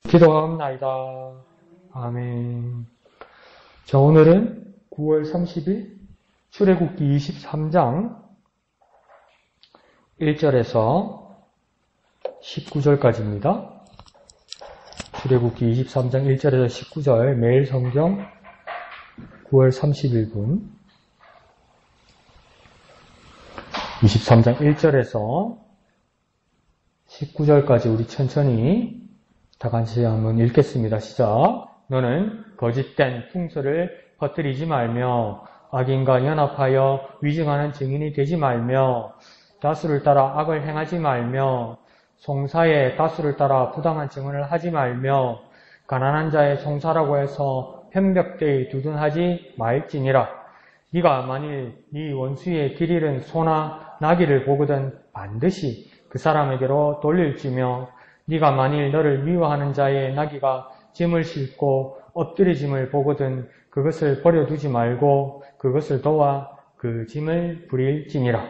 기도하옵나이다. 아멘. 자, 오늘은 9월 30일 출애굽기 23장 1절에서 19절까지입니다. 출애굽기 23장 1절에서 19절 매일 성경 9월 30일분 23장 1절에서 19절까지 우리 천천히 다 같이 한번 읽겠습니다. 시작. 너는 거짓된 풍설을 퍼뜨리지 말며 악인과 연합하여 위증하는 증인이 되지 말며 다수를 따라 악을 행하지 말며 송사의 다수를 따라 부당한 증언을 하지 말며 가난한 자의 송사라고 해서 편벽되이 두둔하지 말지니라. 네가 만일 네 원수의 길 잃은 소나 나귀를 보거든 반드시 그 사람에게로 돌릴지며 네가 만일 너를 미워하는 자의 나귀가 짐을 싣고 엎드려짐을 보거든 그것을 버려두지 말고 그것을 도와 그 짐을 부릴지니라.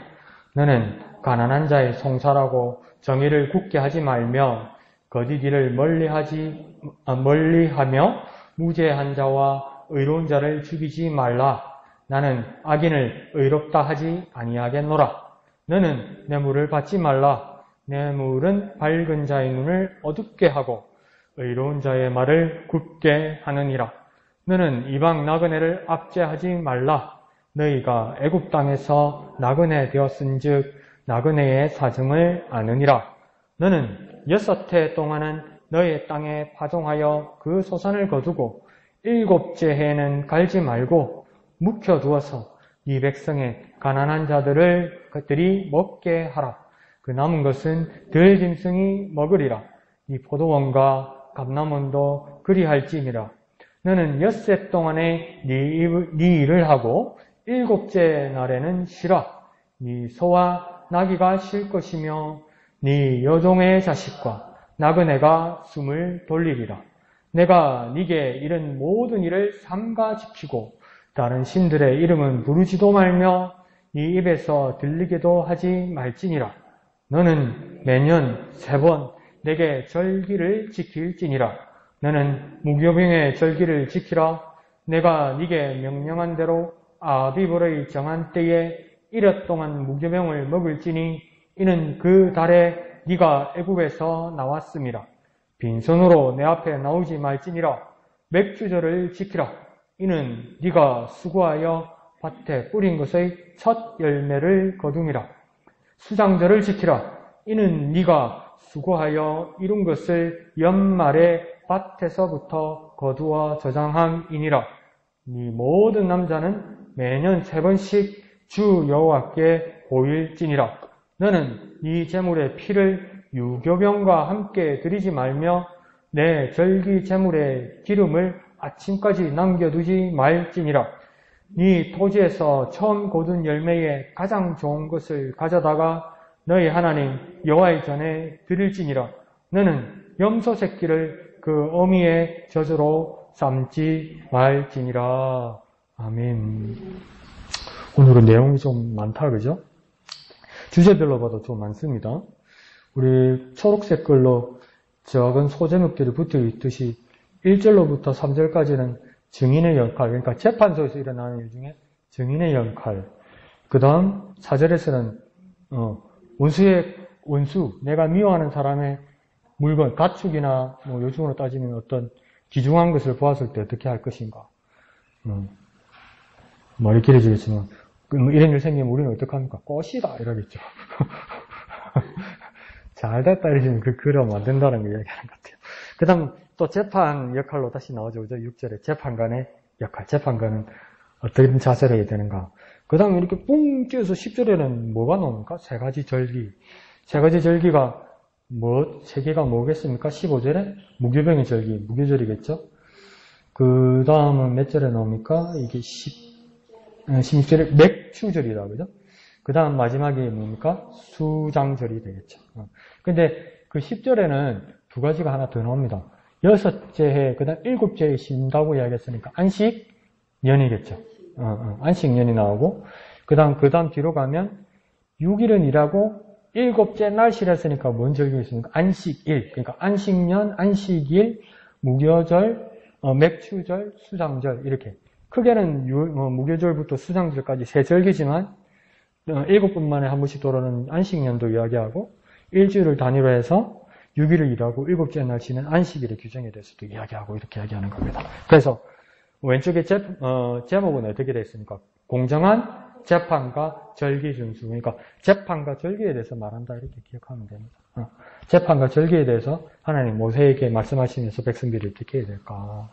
너는 가난한 자의 송사라고 정의를 굳게 하지 말며 거짓 일을 멀리하며 무죄한 자와 의로운 자를 죽이지 말라. 나는 악인을 의롭다 하지 아니하겠노라. 너는 뇌물을 받지 말라. 뇌물은 밝은 자의 눈을 어둡게 하고 의로운 자의 말을 굳게 하느니라. 너는 이방 나그네를 압제하지 말라. 너희가 애굽 땅에서 나그네 되었은즉 나그네의 사정을 아느니라. 너는 6해 동안은 너의 땅에 파종하여 그 소산을 거두고 7째 해에는 갈지 말고 묵혀두어서 네 백성의 가난한 자들을 그들이 먹게 하라. 그 남은 것은 들 짐승이 먹으리라. 네 포도원과 감람원도 그리할지니라. 너는 6해 동안에 네 일을 하고 7째 날에는 쉬라. 네 소와 나귀가 쉴 것이며 네 여종의 자식과 나그네가 숨을 돌리리라. 내가 네게 이른 모든 일을 삼가 지키고 다른 신들의 이름은 부르지도 말며 네 입에서 들리게도 하지 말지니라. 너는 매년 3번 내게 절기를 지킬지니라. 너는 무교병의 절기를 지키라. 내가 네게 명령한 대로 아비벌의 정한 때에 1여 동안 무교병을 먹을지니 이는 그 달에 네가 애굽에서 나왔음이라. 빈손으로 내 앞에 나오지 말지니라. 맥주절을 지키라. 이는 네가 수고하여 밭에 뿌린 것의 첫 열매를 거둠이라. 수장절을 지키라. 이는 네가 수고하여 이룬 것을 연말에 밭에서부터 거두어 저장함이니라. 네 모든 남자는 매년 3번씩 주 여호와께 보일지니라. 너는 네 제물의 피를 유교병과 함께 드리지 말며 내 절기 제물의 기름을 아침까지 남겨두지 말지니라. 네 토지에서 처음 거둔 열매의 가장 좋은 것을 가져다가 너희 하나님 여호와의 전에 드릴지니라. 너는 염소 새끼를 그 어미의 젖으로 삶지 말지니라. 아멘. 오늘은 내용이 좀 많다, 그죠? 주제별로 봐도 좀 많습니다. 우리 초록색 글로 적은 소제목들이 붙어 있듯이 1절로부터 3절까지는 증인의 역할, 그러니까 재판소에서 일어나는 일 중에 증인의 역할. 그 다음 4절에서는 원수, 내가 미워하는 사람의 물건, 가축이나 요즘으로 따지면 어떤 귀중한 것을 보았을 때 어떻게 할 것인가. 말이 길어지겠지만 이런 일 생기면 우리는 어떡합니까? 꽃이다 이러겠죠. 잘됐다 이러시면 그러면 안 된다는 거 이야기하는 것 같아요. 그 다음 또 재판 역할로 다시 나오죠. 6절에 재판관의 역할. 재판관은 어떤 자세를 해야 되는가. 그 다음에 이렇게 뿡 뛰어서 10절에는 뭐가 나옵니까? 3가지 절기. 3가지 절기가 3개가 뭐겠습니까? 15절에 무교병의 절기, 무교절이겠죠? 그 다음은 몇 절에 나옵니까? 이게 16절에 맥추절이다, 그죠? 그 다음 마지막이 뭡니까? 수장절이 되겠죠. 근데 그 10절에는 2가지가 하나 더 나옵니다. 6째 해, 그 다음 7째 해 쉰다고 이야기했으니까 안식년이겠죠. 안식년이 나오고, 그 다음 뒤로 가면 6일은 일하고 일곱째 날씨랬으니까 뭔 절기가 있습니까? 안식일. 그러니까 안식년, 안식일, 무교절, 맥추절, 수장절 이렇게. 크게는 무교절부터 수장절까지 세 절기지만 7분 만에 한 번씩 돌아오는 안식년도 이야기하고 일주일을 단위로 해서 6일을 일하고 일곱째 날씨는 안식일의 규정에 대해서도 이야기하고 이렇게 이야기하는 겁니다. 그래서 왼쪽에 제목은 어떻게 되어 있습니까? 공정한 재판과 절기 준수. 그러니까 재판과 절기에 대해서 말한다 이렇게 기억하면 됩니다. 재판과 절기에 대해서 하나님 모세에게 말씀하시면서 백성들이 어떻게 해야 될까?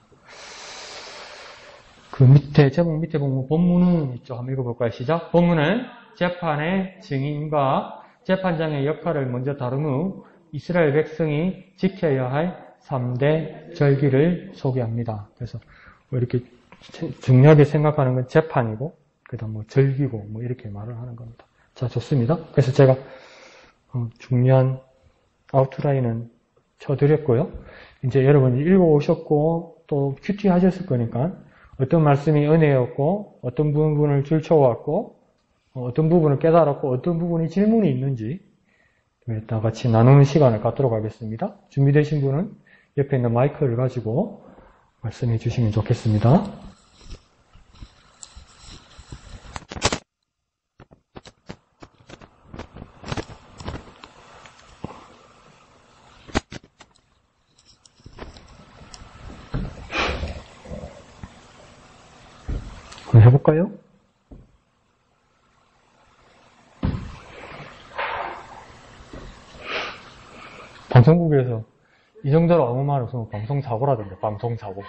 그 밑에 제목 밑에 보면 본문은 있죠. 한번 읽어볼까요? 시작. 본문은 재판의 증인과 재판장의 역할을 먼저 다룬 후 이스라엘 백성이 지켜야 할 3대 절기를 소개합니다. 그래서 뭐 이렇게 중요하게 생각하는 건 재판이고 그다음 뭐 절기고 뭐 이렇게 말을 하는 겁니다. 자, 좋습니다. 그래서 제가 중요한 아웃라인은 쳐드렸고요. 이제 여러분이 읽어오셨고 또 큐티 하셨을 거니까 어떤 말씀이 은혜였고 어떤 부분을 줄쳐왔고 어떤 부분을 깨달았고 어떤 부분이 질문이 있는지 다 같이 나누는 시간을 갖도록 하겠습니다. 준비되신 분은 옆에 있는 마이크를 가지고 말씀해 주시면 좋겠습니다. 한번 해볼까요? 방송국에서 이 정도로 아무 말 없으면 방송사고라던데, 방송사고.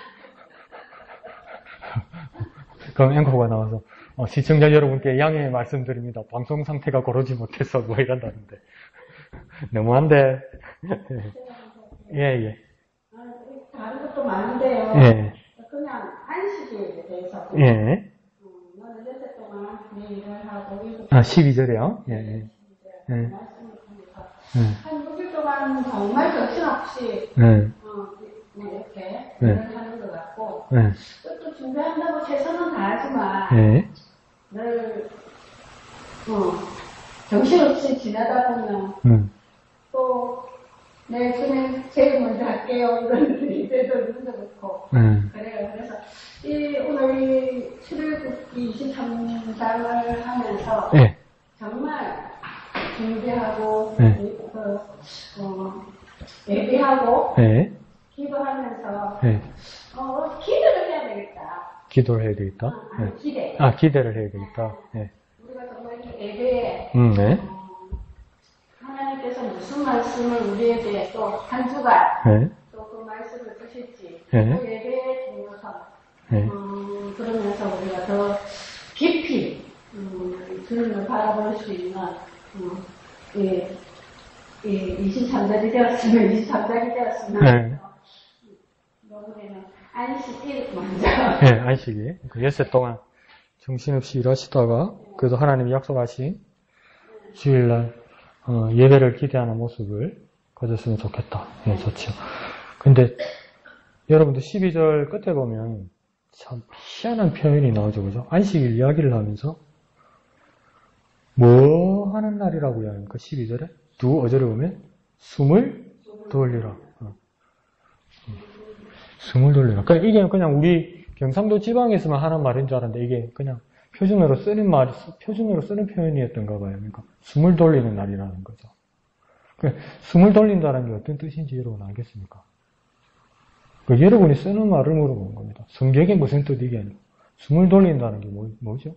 그럼 앵커가 나와서 시청자 여러분께 양해 말씀드립니다. 방송 상태가 고르지 못해서 뭐 이런다는데. 너무한데. 예. 다른 것도 많은데요. 예. 그냥 안식일에 대해서. 예. 너는 며칠 동안 내 일을 하고. 12절이요? 예. 말씀을 통해서. 한 6일 동안 정말 정신없이. 이렇게 일을 하는 것 같고. 또 준비한다고 최선은 다하지만. 늘, 정신없이 지나다 보면. 또, 네, 저는 제일 먼저 할게요. 이런 일들도 있는 것 같고. 그래요. 그래서, 오늘 이 출애굽기 23장을 하면서, 정말 준비하고, 예비하고, 기도하면서, 기도를 해야 되겠다. 기도를 해야 되겠다? 기대. 기대를 해야 되겠다. 우리가 정말 이 예배에, 하나님께서 무슨 말씀을 우리에게 또 한 주간 또 그 말씀을 주실지 그 예배의 중요성 그러면서 우리가 더 깊이 주님을 바라볼 수 있는 23절이 되었으면 23장이 되었으면 여러분에는 안식일 먼저 안식일 그 엿새 동안 정신없이 일하시다가 그래도 하나님이 약속하신 주일날 예배를 기대하는 모습을 가졌으면 좋겠다. 좋죠. 근데 여러분들 12절 끝에 보면 참 희한한 표현이 나오죠. 그죠? 안식일 이야기를 하면서 뭐 하는 날이라고 이야기합니까? 12절에? 2어절에 보면 숨을 돌리라. 숨을 돌리라. 그러니까 이게 그냥 우리 경상도 지방에서만 하는 말인 줄 알았는데 이게 그냥 표준어로 쓰는 표현이었던가 봐요. 그러니까 숨을 돌리는 날이라는 거죠. 그러니까 숨을 돌린다는 게 어떤 뜻인지 여러분 알겠습니까? 여러분이 쓰는 말을 물어보는 겁니다. 성경에 무슨 뜻이 이게 아니고 숨을 돌린다는 게 뭐죠?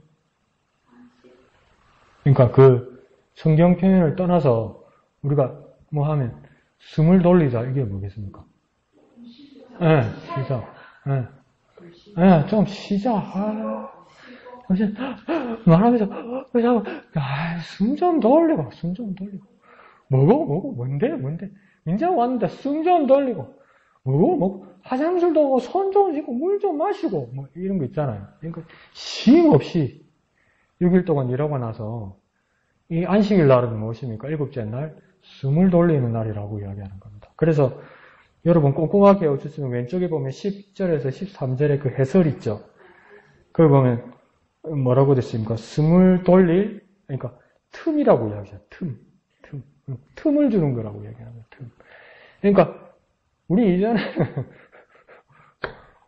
그러니까 그 성경 표현을 떠나서 우리가 뭐 하면 숨을 돌리자 이게 뭐겠습니까? 쉬자. 좀 쉬자. 말하면서 숨 좀 돌리고 뭐고 뭔데 이제 왔는데 숨 좀 돌리고 뭐고 화장실도 오고 손 좀 씻고 물 좀 마시고 뭐 이런 거 있잖아요. 그러니까 쉼 없이 6일 동안 일하고 나서 이 안식일 날은 무엇입니까? 7째 날 숨을 돌리는 날이라고 이야기하는 겁니다. 그래서 여러분 꼼꼼하게 오셨으면 왼쪽에 보면 10절에서 13절에 그 해설 있죠. 그걸 보면 뭐라고 됐습니까? 숨을 돌릴, 그러니까 틈이라고 이야기해요. 틈. 틈을 주는 거라고 얘기하는 거예요. 틈. 그러니까 우리 이전에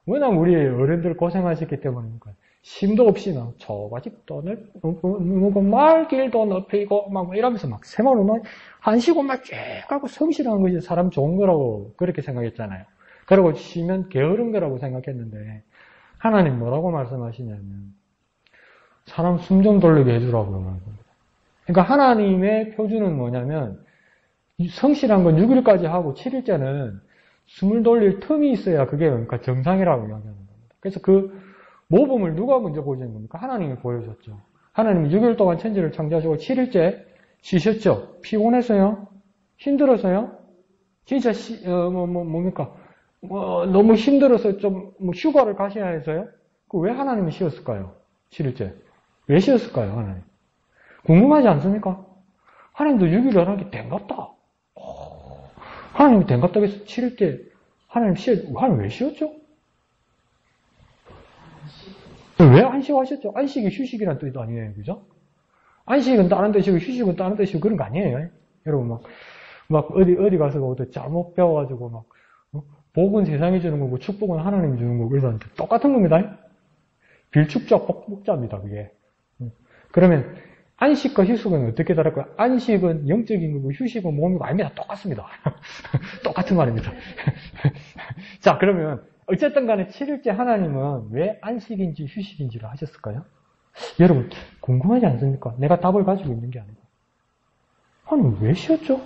워낙 우리 어른들 고생하셨기 때문에 심도 없이 막 저가집도 넓고 말길도 넓히고 막 이러면서 막 세모는 한시고 막 쫙 하고 성실한 것이 사람 좋은 거라고 그렇게 생각했잖아요. 그러고 쉬면 게으른 거라고 생각했는데 하나님 뭐라고 말씀하시냐면 사람 숨 좀 돌리게 해주라고 말하는 겁니다. 그러니까 하나님의 표준은 뭐냐면 성실한 건 6일까지 하고 7일째는 숨을 돌릴 틈이 있어야 그게 그러니까 정상이라고 이야기하는 겁니다. 그래서 그 모범을 누가 먼저 보여주는 겁니까? 하나님이 보여줬죠. 하나님이 6일 동안 천지를 창조하시고 7일째 쉬셨죠. 피곤했어요? 힘들었어요? 진짜 뭡니까? 너무 힘들어서 좀 휴가를 가셔야 해서요? 왜 하나님이 쉬었을까요? 7일째. 왜 쉬었을까요? 하나님. 궁금하지 않습니까? 하나님도 6일을 하는 게 된갑다. 하나님이 된갑다고 해서 7일째 하나님 왜 쉬었죠? 왜 안식하셨죠? 안식이 휴식이란 뜻도 아니에요. 그죠? 안식은 다른 뜻이고 휴식은 다른 뜻이고 그런 거 아니에요. 여러분 막 어디 가서 잘못 배워가지고 막 복은 세상이 주는 거고 축복은 하나님이 주는 거고 그래서 똑같은 겁니다. 빌축자 복복자입니다. 그게. 그러면 안식과 휴식은 어떻게 다를까요? 안식은 영적인 거고 휴식은 몸이고 아닙니다. 똑같습니다. 똑같은 말입니다. 자, 그러면 어쨌든 간에 7일째 하나님은 왜 안식인지 휴식인지를 하셨을까요? 여러분 궁금하지 않습니까? 내가 답을 가지고 있는 게 아니고 하나님 왜 쉬었죠?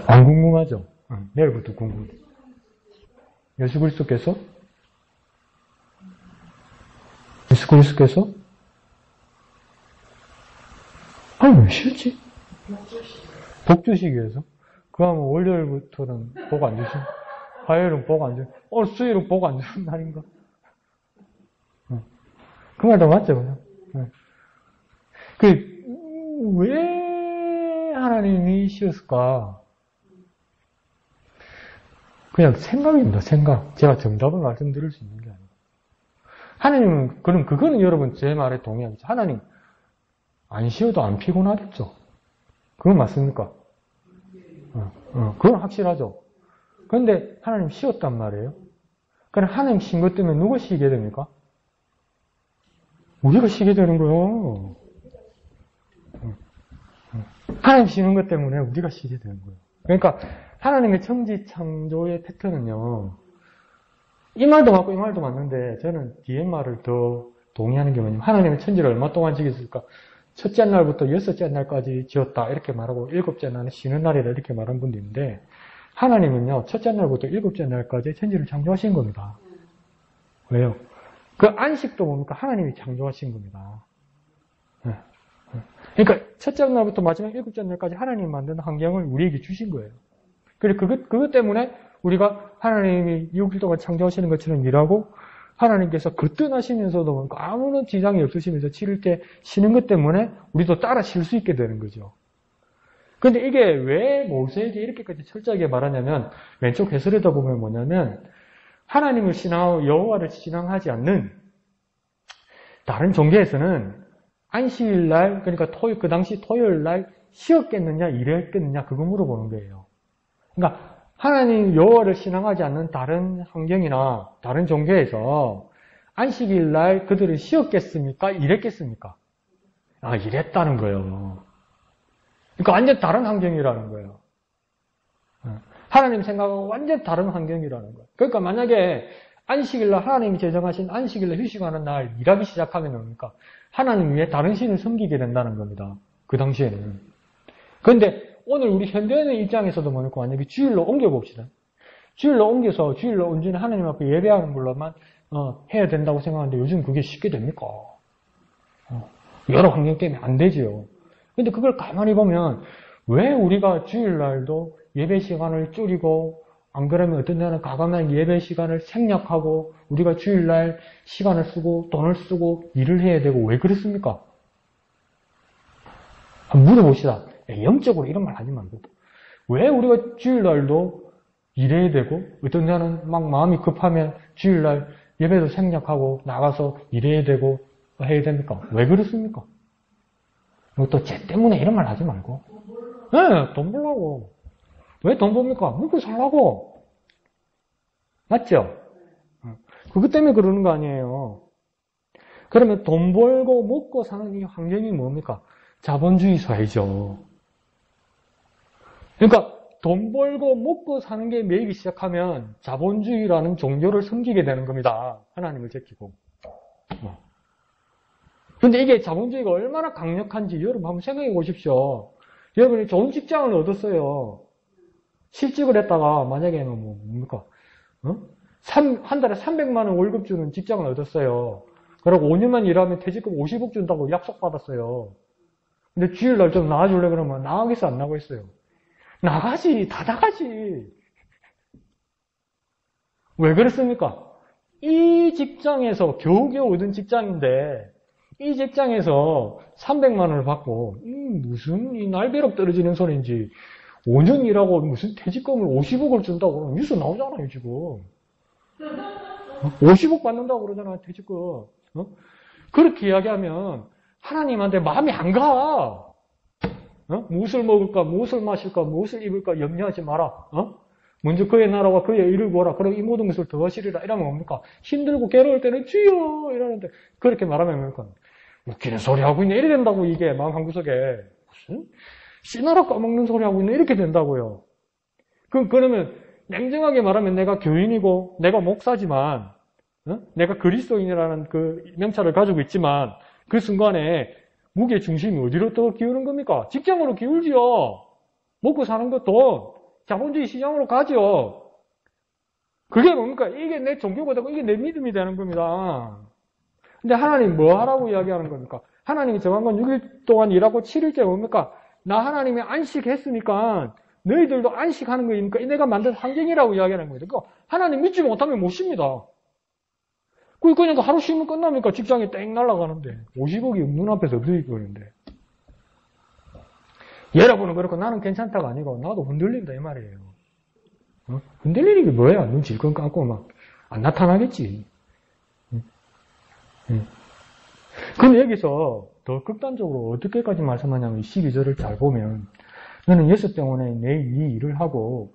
안 궁금하죠? 내일부터 궁금해. 예수 그리스도께서 아니 왜 쉬었지? 복 주시기 위해서? 그러면 월요일부터는 복 안 주신? 화요일은 복 안 주신? 수요일은 복 안 주는 날인가? 그 말도 맞죠? 왜 하나님이 쉬었을까? 그냥 생각입니다, 생각. 제가 정답을 말씀드릴 수 있는 게 아니고. 하나님은, 그럼 그거는 여러분 제 말에 동의하겠죠. 하나님, 안 쉬어도 안 피곤하겠죠. 그건 맞습니까? 그건 확실하죠. 그런데 하나님 쉬었단 말이에요. 그럼 하나님 쉰 것 때문에 누가 쉬게 됩니까? 우리가 쉬게 되는 거예요. 하나님 쉬는 것 때문에 우리가 쉬게 되는 거예요. 그러니까 하나님의 천지 창조의 패턴은요. 이 말도 맞고 이 말도 맞는데 저는 뒤에 말을 더 동의하는 게 뭐냐면 하나님의 천지를 얼마 동안 지켰을까? 첫째 날부터 여섯째 날까지 지었다 이렇게 말하고 일곱째 날은 쉬는 날이다 이렇게 말한 분도 있는데 하나님은요. 첫째 날부터 일곱째 날까지 천지를 창조하신 겁니다. 왜요? 그 안식도 뭡니까? 하나님이 창조하신 겁니다. 그러니까 첫째 날부터 마지막 일곱째 날까지 하나님이 만든 환경을 우리에게 주신 거예요. 그래서 그것 때문에 우리가 하나님이 6일 동안 창조하시는 것처럼 일하고 하나님께서 거뜬하시면서도 아무런 지장이 없으시면서 7일째 쉬는 것 때문에 우리도 따라 쉴 수 있게 되는 거죠. 그런데 이게 왜 모세에게 이렇게까지 철저하게 말하냐면 왼쪽 해설에다 보면 뭐냐면 하나님을 신앙하고 여호와를 신앙하지 않는 다른 종교에서는 안식일날 그러니까 그 당시 토요일날 쉬었겠느냐 일했겠느냐 그거 물어보는 거예요. 그러니까 하나님 여호와를 신앙하지 않는 다른 환경이나 다른 종교에서 안식일날 그들은 쉬었겠습니까? 일했겠습니까? 일했다는 거예요. 그러니까 완전 다른 환경이라는 거예요. 하나님 생각하고 완전 다른 환경이라는 거예요. 그러니까 만약에 안식일날 하나님이 제정하신 안식일날 휴식하는 날 일하기 시작하면 뭡니까? 하나님 위에 다른 신을 섬기게 된다는 겁니다. 그 당시에는. 그런데 오늘 우리 현대인의 입장에서도 뭡니까? 만약에 주일로 옮겨봅시다. 주일로 옮겨서 주일로 온전히 하나님 앞에 예배하는 걸로만 해야 된다고 생각하는데 요즘 그게 쉽게 됩니까? 여러 환경 때문에 안 되지요. 근데 그걸 가만히 보면 왜 우리가 주일날도 예배 시간을 줄이고 안 그러면 어떤 데는 가감한 예배 시간을 생략하고 우리가 주일날 시간을 쓰고 돈을 쓰고 일을 해야 되고 왜 그렇습니까? 한번 물어봅시다. 영적으로 이런 말 하지 말고 왜 우리가 주일날도 일해야 되고 어떤 데는 막 마음이 급하면 주일날 예배도 생략하고 나가서 일해야 되고 해야 됩니까? 왜 그렇습니까? 뭐 또 쟤 때문에 이런 말 하지 말고. 네, 돈 벌라고. 왜 돈 벌니까? 먹고 살라고. 맞죠? 그것 때문에 그러는 거 아니에요. 그러면 돈 벌고 먹고 사는 이 환경이 뭡니까? 자본주의 사회죠. 그러니까 돈 벌고 먹고 사는 게 매이기 시작하면 자본주의라는 종교를 섬기게 되는 겁니다. 하나님을 제끼고. 근데 이게 자본주의가 얼마나 강력한지 여러분 한번 생각해 보십시오. 여러분이 좋은 직장을 얻었어요. 실직을 했다가 만약에 뭡니까? 한 달에 300만 원 월급 주는 직장을 얻었어요. 그리고 5년만 일하면 퇴직금 50억 준다고 약속받았어요. 근데 주일날 좀 나가줄래 그러면 나가겠어 안 나가겠어요? 나가지. 다 나가지. 왜 그렇습니까? 이 직장에서 겨우겨우 얻은 직장인데 이 직장에서 300만 원을 받고 무슨 이 날벼락 떨어지는 소리인지 5년 일하고 무슨 퇴직금을 50억을 준다고 뉴스 나오잖아요 지금. 50억 받는다고 그러잖아요 퇴직금. 그렇게 이야기하면 하나님한테 마음이 안 가. 무엇을 먹을까, 무엇을 마실까, 무엇을 입을까 염려하지 마라. 먼저 그의 나라와 그의 일을 보라. 그리고 이 모든 것을 더하시리라. 이러면 뭡니까? 힘들고 괴로울 때는 주여 이러는데 그렇게 말하면 뭡니까? 웃기는 소리 하고 있네. 이래 된다고 이게 마음 한구석에. 무슨 씨나라 까먹는 소리 하고 있네. 이렇게 된다고요. 그러면 냉정하게 말하면 내가 교인이고 내가 목사지만 내가 그리스도인이라는 그 명찰을 가지고 있지만 그 순간에 무게 중심이 어디로 또 기우는 겁니까? 직장으로 기울지요. 먹고 사는 것도 자본주의 시장으로 가죠. 그게 뭡니까? 이게 내 종교가 되고 이게 내 믿음이 되는 겁니다. 근데 하나님 뭐 하라고 이야기하는 겁니까? 하나님이 정한건 6일 동안 일하고 7일째 뭡니까? 나 하나님이 안식했으니까 너희들도 안식하는 거니까 내가 만든 환경이라고 이야기하는 거예요. 그러니까 하나님 믿지 못하면 못 쉽니다. 그러니까 하루 쉬면 끝납니까? 직장에 땡 날아가는데 50억이 눈앞에서 없어지는데 여러분은 그렇고 나는 괜찮다가 아니고 나도 흔들린다 이 말이에요. 흔들리는 게 뭐야? 눈 질끈 감고 막 안 나타나겠지. 근데 여기서 더 극단적으로 어떻게까지 말씀하냐면 12절을 잘 보면 너는 6병원에 내 이 일을 하고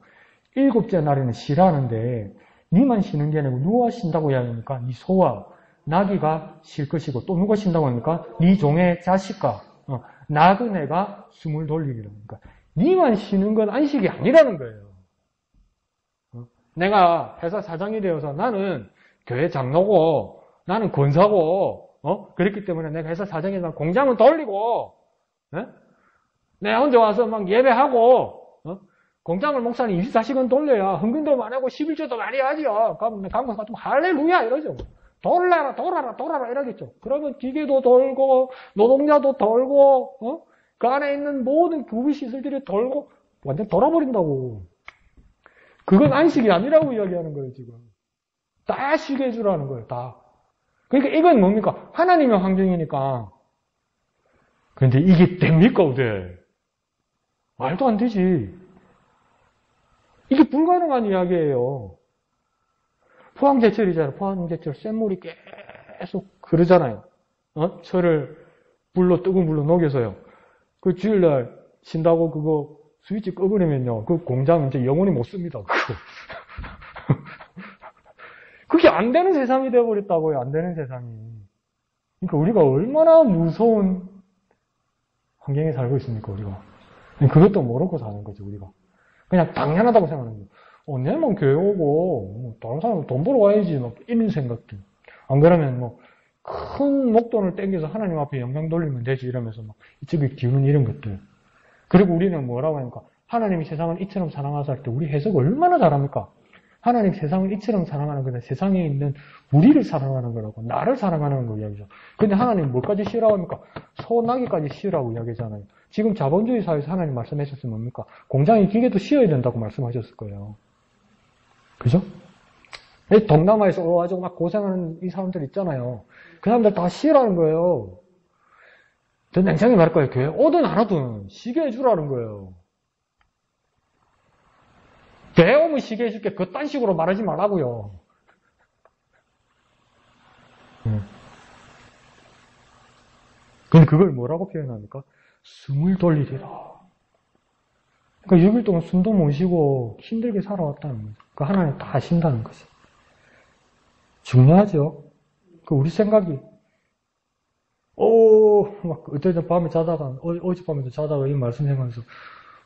7째 날에는 쉬라는데 니만 쉬는 게 아니고 누가 쉰다고 이야기합니까? 이 소와 나귀가 쉴 것이고 또 누가 쉰다고 합니까? 네 종의 자식과 나그네가 숨을 돌리리라. 그러니까 니만 쉬는 건 안식이 아니라는 거예요. 내가 회사 사장이 되어서 나는 교회 장로고 나는 권사고 그렇기 때문에 내가 회사 사장이나 공장은 돌리고 내가 혼자 와서 막 예배하고 공장을 목사님 24시간 돌려야 헌금도 많이 하고 11조도 많이 하지요. 그럼 강사 같으면 할렐루야 이러죠. 돌아라 이러겠죠. 그러면 기계도 돌고 노동자도 돌고 그 안에 있는 모든 구비시설들이 돌고 완전 돌아버린다고. 그건 안식이 아니라고 이야기하는 거예요 지금. 다 쉬게 해주라는 거예요. 다. 그러니까 이건 뭡니까? 하나님의 환경이니까. 그런데 이게 됩니까 어때? 말도 안 되지. 이게 불가능한 이야기예요. 포항제철이잖아요. 포항제철 쇳물이 계속 그러잖아요. 철을 뜨거운 불로 녹여서요. 그 주일날 쉰다고 그거 스위치 꺼버리면요. 그 공장 이제 영원히 못 씁니다. 그거. 그게 안 되는 세상이 되어버렸다고요. 안 되는 세상이. 그러니까 우리가 얼마나 무서운 환경에 살고 있습니까, 우리가. 그것도 모르고 사는 거죠, 우리가. 그냥 당연하다고 생각하는 거예요. 내만 교회 오고, 다른 사람은 돈 벌어 와야지, 막, 이런 생각들. 안 그러면 큰 목돈을 땡겨서 하나님 앞에 영광 돌리면 되지, 이러면서 이쪽에 기우는 이런 것들. 그리고 우리는 뭐라고 하니까, 하나님이 세상을 이처럼 사랑하사 할 때 우리 해석을 얼마나 잘합니까? 하나님 세상을 이처럼 사랑하는 거는 세상에 있는 우리를 사랑하는 거라고, 나를 사랑하는 거 이야기죠. 근데 하나님 뭐까지 쉬라고 합니까? 소나기까지 쉬라고 이야기하잖아요. 지금 자본주의 사회에서 하나님 말씀하셨으면 뭡니까? 공장의 기계도 쉬어야 된다고 말씀하셨을 거예요. 그죠? 동남아에서 와가지고 막 고생하는 이 사람들 있잖아요. 그 사람들 다 쉬라는 거예요. 저 냉정히 말할 거예요. 교회 오든 안 오든 쉬게 해주라는 거예요. 교회 오면 쉬게 해줄게. 그딴 식으로 말하지 말라고요. 근데 그걸 뭐라고 표현합니까? 숨을 돌리리라. 그러니까 6일 동안 숨도 못 쉬고 힘들게 살아왔다는 거죠. 그 하나님 다 하신다는 거죠. 중요하죠. 그 우리 생각이 막 어쨌든 밤에 자다가 어젯밤에도 자다가 이 말씀 생각하면서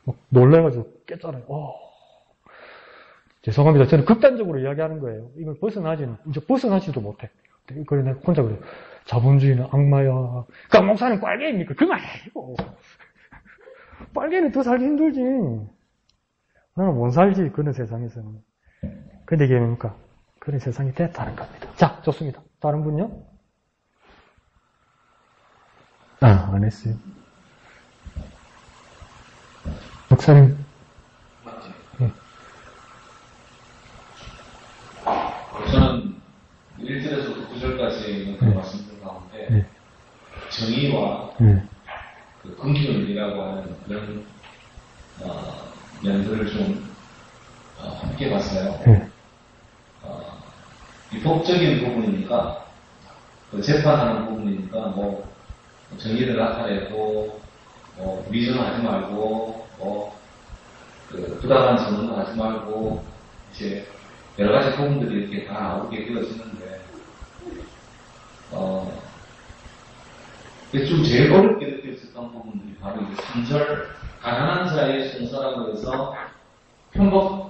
막 놀래가지고 깼잖아요. 죄송합니다. 저는 극단적으로 이야기하는 거예요. 이걸 이제 벗어나지도 못해. 그래 내가 혼자 그래요. 자본주의는 악마야. 그러니까 목사님 빨개입니까? 그만해요. 빨개는 더 살기 힘들지. 나는 못 살지, 그런 세상에서는. 근데 이게 뭡니까? 그런 세상이 됐다는 겁니다. 자, 좋습니다. 다른 분요? 안 했어요. 목사님. 네. 저는 1절에서 9절까지 있는 그 말씀들 가운데 정의와 그 긍휼이라고 하는 그런 면들을 좀 함께 봤어요. 이 법적인 부분이니까 그 재판하는 부분이니까 뭐 정의를 나타내고 위선하지 말고 그 부당한 선언도 하지 말고 이제 여러 가지 부분들이 이렇게 다 나오게 되어지는데 좀 제일 어렵게 느껴졌던 부분들이 바로 이제 3절 가난한 자의 송사라고 해서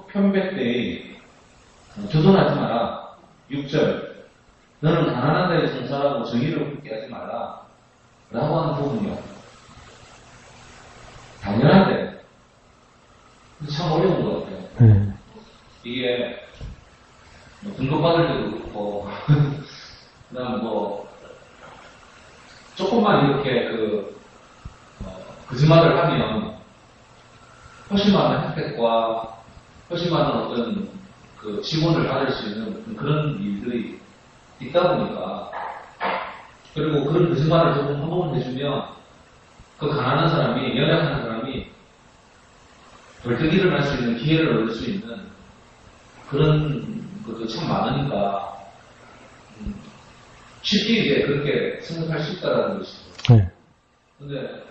편백대에 조선하지 마라. 6절 너는 가난한 자의 송사라고 정의를 굳게 하지 마라 라고 하는 부분이요. 당연한데 참 어려운 것 같아요. 이게 등록받을 때도 그렇고 그다음 조금만 이렇게 거짓말을 하면 훨씬 많은 혜택과 훨씬 많은 어떤 그 지원을 받을 수 있는 그런 일들이 있다 보니까 그리고 그런 거짓말을 조금 한 번만 해주면 그 가난한 사람이 연약한 사람이 벌떡 일어날 수 있는 기회를 얻을 수 있는 그런 것도 참 많으니까 쉽게 이제 그렇게 생각할 수 있다라는 것이죠. 근데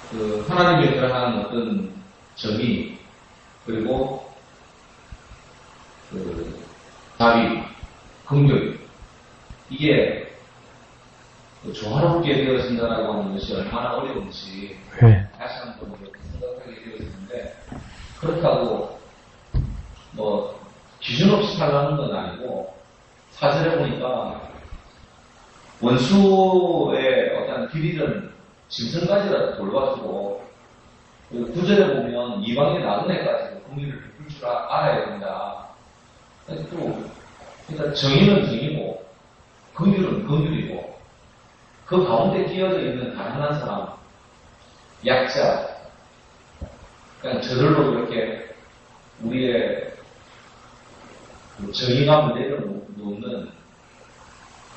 그 하나님의 그러한 어떤 정의 그리고 그 자비, 긍휼 이게 조화롭게 되어진다라고 하는 것이 얼마나 어려운지 다시 한번 이렇게 생각하게 되어지는데 그렇다고 기준 없이 살라는 건 아니고 사절에 보니까 원수의 어떤 비리는 짐승까지라도 돌봐주고 9절에 보면 이방의 나그네까지도 긍휼을 베풀 줄 알아야 된다. 그러니까 정의는 정의고 긍휼은 긍휼이고 그 가운데 끼어져 있는 가난한 사람, 약자, 그냥 저절로 이렇게 우리의 정의감을 내려놓는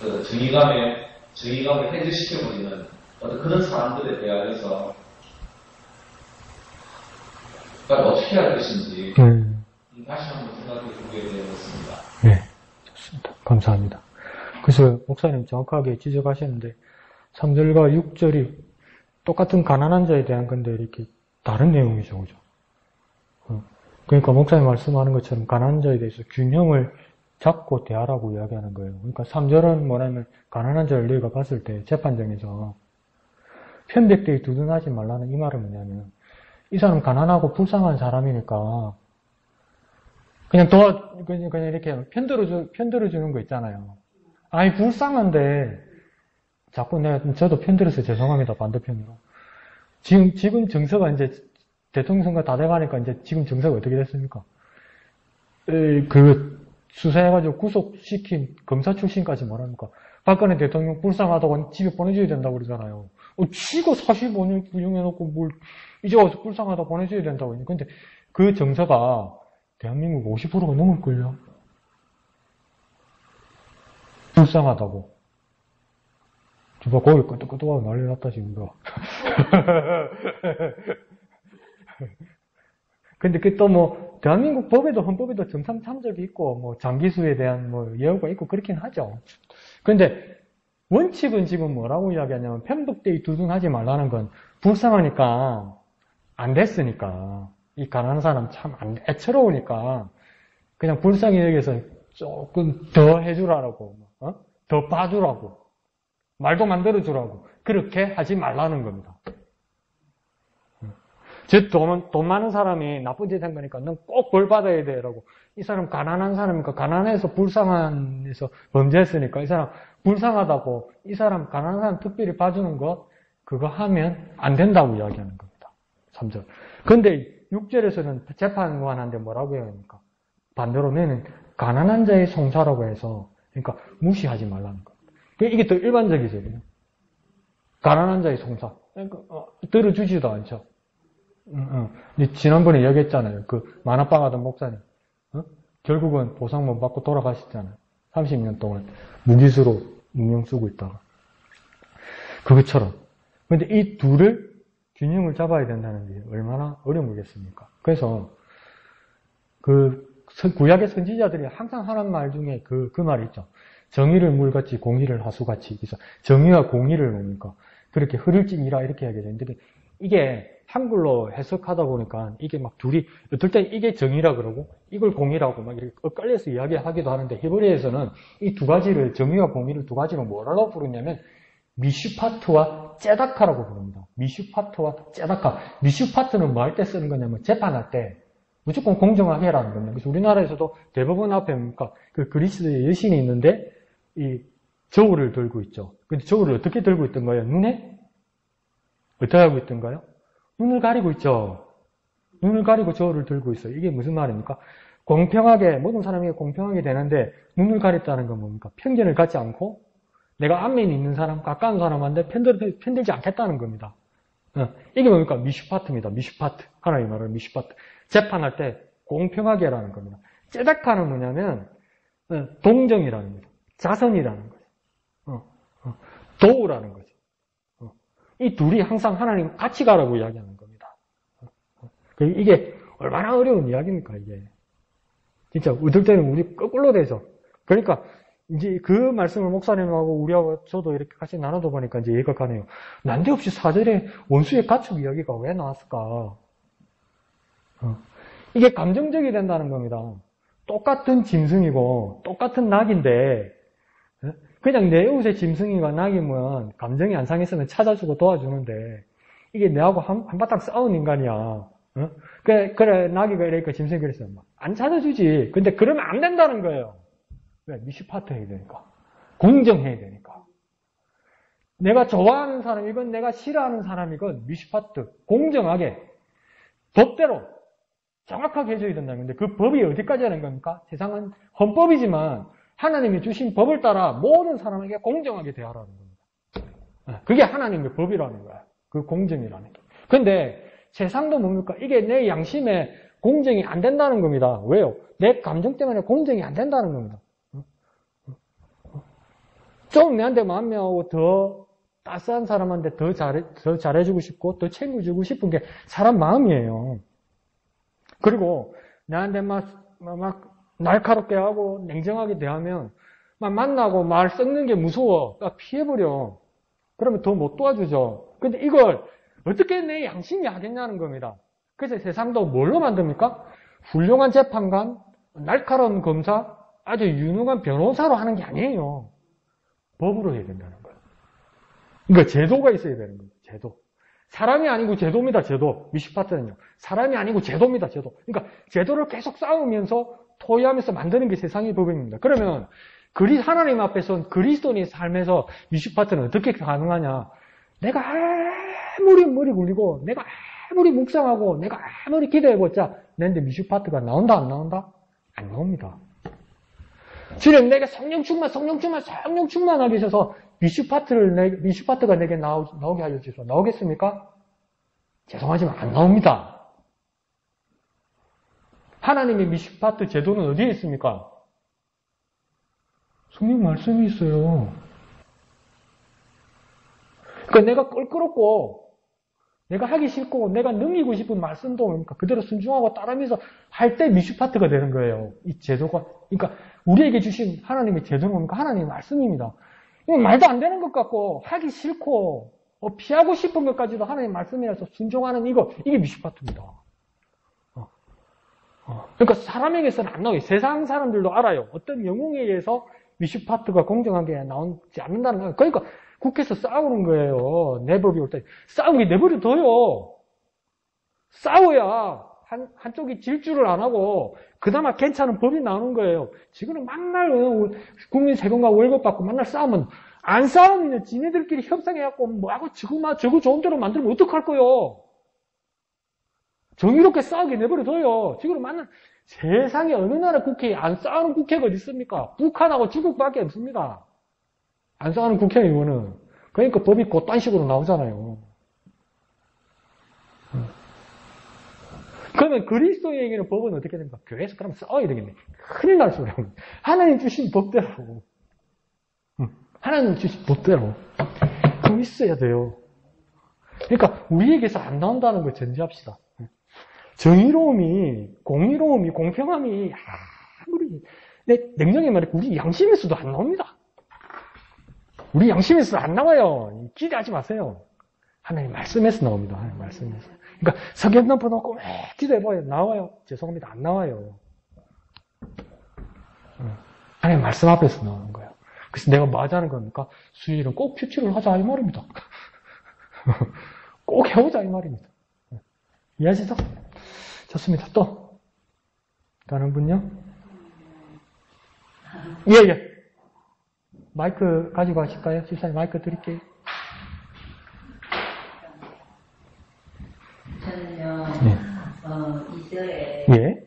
그 정의감을 해제시켜버리는 어떤 그런 사람들에 대하여서 어떻게 할 것인지 다시 한번 생각해 보게 되었습니다. 네, 좋습니다. 감사합니다. 그래서 목사님 정확하게 지적하셨는데 3절과 6절이 똑같은 가난한 자에 대한 건데 이렇게 다른 내용이죠. 그죠? 그러니까 목사님 말씀하는 것처럼 가난한 자에 대해서 균형을 잡고 대하라고 이야기하는 거예요. 그러니까 3절은 뭐냐면 가난한 자를 너희가 봤을 때 재판정에서 편백되이 두둔하지 말라는 이 말은 뭐냐면 이 사람 가난하고 불쌍한 사람이니까 그냥 이렇게 편들어주는 거 있잖아요. 아니 불쌍한데 자꾸 저도 편들어서 죄송합니다. 반대편으로. 지금 정서가 이제 대통령 선거 다 돼가니까 이제 지금 정서가 어떻게 됐습니까? 수사해가지고 구속시킨 검사 출신까지 뭐랍니까? 박근혜 대통령 불쌍하다고 집에 보내줘야 된다고 그러잖아요. 지가 45년 구형해놓고 이제 와서 불쌍하다 보내줘야 된다고. 근데 그 정서가 대한민국 50%가 넘을걸요? 불쌍하다고. 주봐, 거기 끄떡끄떡하고 난리 났다, 지금, 이거. 근데 대한민국 법에도, 헌법에도 정상 참작이 있고, 장기수에 대한 예우가 있고, 그렇긴 하죠. 근데, 원칙은 지금 뭐라고 이야기하냐면, 편백되이 두둔하지 말라는 건, 불쌍하니까, 안 됐으니까, 이 가난한 사람 참 애처로우니까, 그냥 불쌍히 여기서 조금 더 해주라고, 더 봐주라고, 말도 만들어주라고, 그렇게 하지 말라는 겁니다. 즉, 돈 많은 사람이 나쁜 짓 한 거니까 넌 꼭 벌 받아야 돼. 라고. 이 사람 가난한 사람이니까, 가난해서 불쌍해서 범죄했으니까, 이 사람 불쌍하다고, 이 사람 가난한 사람 특별히 봐주는 것, 그거 하면 안 된다고 이야기하는 겁니다. 3절. 근데 6절에서는 재판관한테 뭐라고 해야 합니까? 반대로 너는 가난한 자의 송사라고 해서, 그러니까 무시하지 말라는 겁니다. 이게 더 일반적이죠. 가난한 자의 송사. 그러니까, 들어주지도 않죠. 지난번에 얘기했잖아요. 그 만화방 하던 목사님. 결국은 보상 못 받고 돌아가셨잖아요. 30년 동안 무기수로 운명 쓰고 있다가. 그것처럼. 근데 이 둘을 균형을 잡아야 된다는 게 얼마나 어려우겠습니까? 그래서 구약의 선지자들이 항상 하는 말 중에 그 말이 있죠. 정의를 물같이 공의를 하수같이. 그래서 정의와 공의를 뭡니까? 그렇게 흐를지니라 이렇게 얘기하는데 이게 한글로 해석하다 보니까 이게 막 둘이 어떨 땐 이게 정의라 그러고 이걸 공의라고 막 이렇게 엇갈려서 이야기하기도 하는데 히브리에서는 이 두 가지를 정의와 공의를 두 가지로 뭐라고 부르냐면 미슈파트와 째다카라고 부릅니다. 미슈파트와 째다카. 미슈파트는 뭐 할 때 쓰는 거냐면 재판할 때 무조건 공정하게 해라는 겁니다. 그래서 우리나라에서도 대법원 앞에 뭡니까? 그 그리스도의 여신이 있는데 이 저울을 들고 있죠. 근데 저울을 어떻게 들고 있던가요? 눈에? 어떻게 하고 있던가요? 눈을 가리고 있죠. 눈을 가리고 저울을 들고 있어요. 이게 무슨 말입니까? 공평하게, 모든 사람에게 공평하게 되는데 눈을 가렸다는 건 뭡니까? 편견을 갖지 않고 내가 안면이 있는 사람, 가까운 사람한테 편들지 않겠다는 겁니다. 이게 뭡니까? 미슈파트입니다. 미슈파트. 하나님 말하는 미슈파트. 재판할 때 공평하게 하라는 겁니다. 째다카는 뭐냐면 동정이라는 거죠. 자선이라는 거죠. 도우라는 거죠. 이 둘이 항상 하나님 같이 가라고 이야기하는 겁니다. 이게 얼마나 어려운 이야기입니까, 이게. 진짜, 어떨 때는 우리 거꾸로 돼서. 그러니까, 이제 그 말씀을 목사님하고 우리하고 저도 이렇게 같이 나눠다 보니까 이제 이해가 가네요. 난데없이 4절에 원수의 가축 이야기가 왜 나왔을까? 이게 감정적이 된다는 겁니다. 똑같은 짐승이고, 똑같은 낙인데, 그냥 내 옷에 짐승이가 낙이면 감정이 안 상했으면 찾아주고 도와주는데 이게 내하고 한바탕 싸운 인간이야. 그래 낙이가 이러니까 짐승이 그랬어요. 안 찾아주지. 근데 그러면 안 된다는 거예요. 왜? 미슈파트 해야 되니까. 공정해야 되니까. 내가 좋아하는 사람이건 내가 싫어하는 사람이건 미슈파트 공정하게 법대로 정확하게 해줘야 된다는 건데 그 법이 어디까지 하는 겁니까? 세상은 헌법이지만 하나님이 주신 법을 따라 모든 사람에게 공정하게 대하라는 겁니다. 그게 하나님의 법이라는 거야. 그 공정이라는 게. 근데 세상도 뭡니까? 이게 내 양심에 공정이 안 된다는 겁니다. 왜요? 내 감정 때문에 공정이 안 된다는 겁니다. 좀 내한테 마음이하고 더 따스한 사람한테 더 잘해주고 싶고 더 챙겨주고 싶은 게 사람 마음이에요. 그리고 나한테 막 날카롭게 하고 냉정하게 대하면 막 만나고 말 썩는 게 무서워. 피해버려. 그러면 더 못 도와주죠. 근데 이걸 어떻게 내 양심이 하겠냐는 겁니다. 그래서 세상도 뭘로 만듭니까? 훌륭한 재판관, 날카로운 검사, 아주 유능한 변호사로 하는 게 아니에요. 법으로 해야 된다는 거예요. 그러니까 제도가 있어야 되는 거예요. 제도. 사람이 아니고 제도입니다. 제도. 미슈파트는요. 사람이 아니고 제도입니다. 제도. 그러니까 제도를 계속 쌓으면서 토의하면서 만드는 게 세상의 법입니다. 그러면 하나님 앞에선 그리스도인의 삶에서 미슈파트는 어떻게 가능하냐? 내가 아무리 머리 굴리고 내가 아무리 묵상하고 내가 아무리 기도해봤자 내한테 미슈파트가 나온다 안 나온다? 안 나옵니다. 주님 내게 성령 충만하게 하셔서 미슈파트가 내게 나오게 하여 주셔서 나오겠습니까? 죄송하지만 안 나옵니다. 하나님의 미슈파트 제도는 어디에 있습니까? 성령 말씀이 있어요. 그러니까 내가 껄끄럽고 내가 하기 싫고 내가 능이고 싶은 말씀도 그러니까 그대로 순종하고 따르면서 할 때 미슈파트가 되는 거예요. 이 제도가. 그러니까 우리에게 주신 하나님의 제도는 뭡니까? 하나님의 말씀입니다. 이거 말도 안 되는 것 같고 하기 싫고 피하고 싶은 것까지도 하나님 말씀이라서 순종하는 이게 미슈파트입니다. 그러니까 사람에게서는 안 나와요. 세상 사람들도 알아요. 어떤 영웅에 의해서 미슈파트가 공정하게 나오지 않는다는 거예요. 그러니까 국회에서 싸우는 거예요. 내법이 올 때. 싸우게 내버려둬요. 싸워야 한쪽이 질주를 안 하고 그나마 괜찮은 법이 나오는 거예요. 지금은 맨날 국민 세금과 월급 받고 맨날 싸우면 안 싸우면 지네들끼리 협상해갖고 뭐하고 저거 좋은 대로 만들면 어떡할 거요. 정의롭게 싸우게 내버려둬요. 지금 맨날 세상에 어느 나라 국회에 안 싸우는 국회가 어디 있습니까? 북한하고 중국밖에 없습니다. 안 싸우는 국회의원은. 그러니까 법이 그딴 식으로 나오잖아요. 그러면 그리스도인에게는 법은 어떻게 됩니까? 교회에서 그러면 싸워야 되겠네. 큰일 날 소리야. 하나님 주신 법대로. 하나님 주신 법대로. 그거 있어야 돼요. 그러니까 우리에게서 안 나온다는 걸 전제합시다. 정의로움이, 공의로움이, 공평함이 아무리 냉정히 말해 우리 양심에서도 안 나옵니다. 우리 양심에서 안 나와요. 기대하지 마세요. 하나님 말씀에서 나옵니다. 하나님 말씀에서. 그러니까 석연 넘어놓고 기도해봐요. 나와요. 죄송합니다. 안 나와요. 하나님 말씀 앞에서 나오는 거예요. 그래서 내가 뭐 하자는 겁니까? 수요일은 꼭 퓨처를 하자 이 말입니다. 꼭 해오자 이 말입니다. 이해하시죠? 좋습니다. 또 다른 분요? 예. 마이크 가지고 가실까요? 집사님 마이크 드릴게요. 저는요, 2절에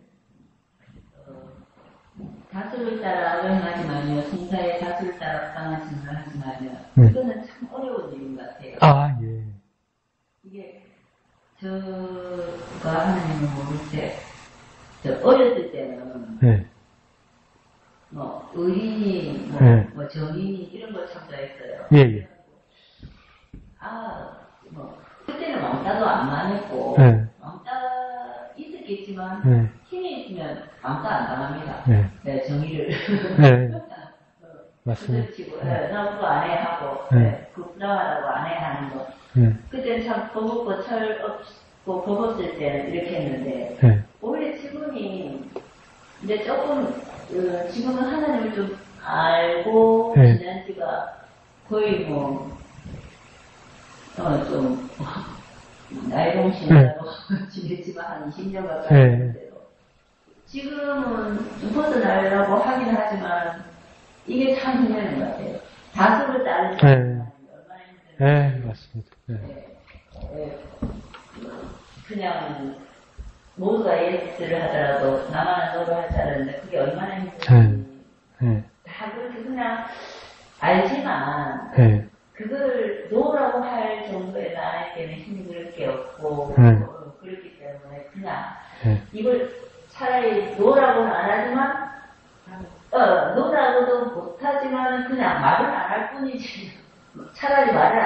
다수를 따라 어려움하지만요, 성사의 다수를 따라 당하지는 하지만요, 이거는 참 어려운 일인 것 같아요. 이게 저가 하나님을 모를 때, 어렸을 때는 뭐 의인이, 뭐 정인이 이런 걸 참조했어요. 그때는 왕따도 안 많았고, 왕따 있었겠지만, 힘이 있으면 왕따 안 당합니다. 정의를. 맞습니다. 너 그거 안 해 하고, 그거 부담하라고 안 해 하는 거. 그때는 참 버겁고 철 없고 버겁을 때는 이렇게 했는데, 오히려 지금이, 이제 조금, 지금은 하나님을 좀 알고, 지난 지가 거의 좀, 나이 동신이라고 지냈지만 한 20년 가까이 됐는데요. 지금은 좀 벗어나려고 하긴 하지만, 이게 참 힘든 것 같아요. 다수를 따르는 사람이 얼마나 힘든지. 맞습니다. 그냥, 모두가 예스를 하더라도, 나만은 노를 할 줄 알았는데, 그게 얼마나 힘든지. 다 그렇게 그냥 알지만, 그걸 노라고 할 정도의 나에게는 힘들 게 없고, 그렇기 때문에 그냥, 이걸 차라리 노라고는 안 하지만, 노라고도 못하지만 그냥 말을 안 할 뿐이지, 차라리 말을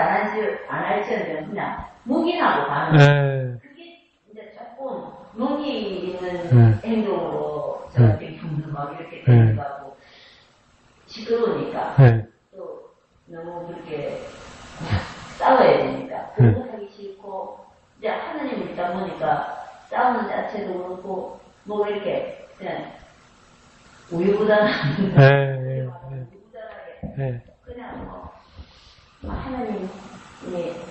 안 할지언정 그냥 묵인하고 가는 그게 이제 조금 용기 있는 행동으로 저렇게 막 이렇게 되기도 시끄러우니까 또 너무 그렇게 싸워야 되니까 공격하기 싫고 이제 하나님을 믿다 보니까 싸우는 자체도 그렇고 뭐 이렇게 그냥 우유부단하게 그냥 하나님이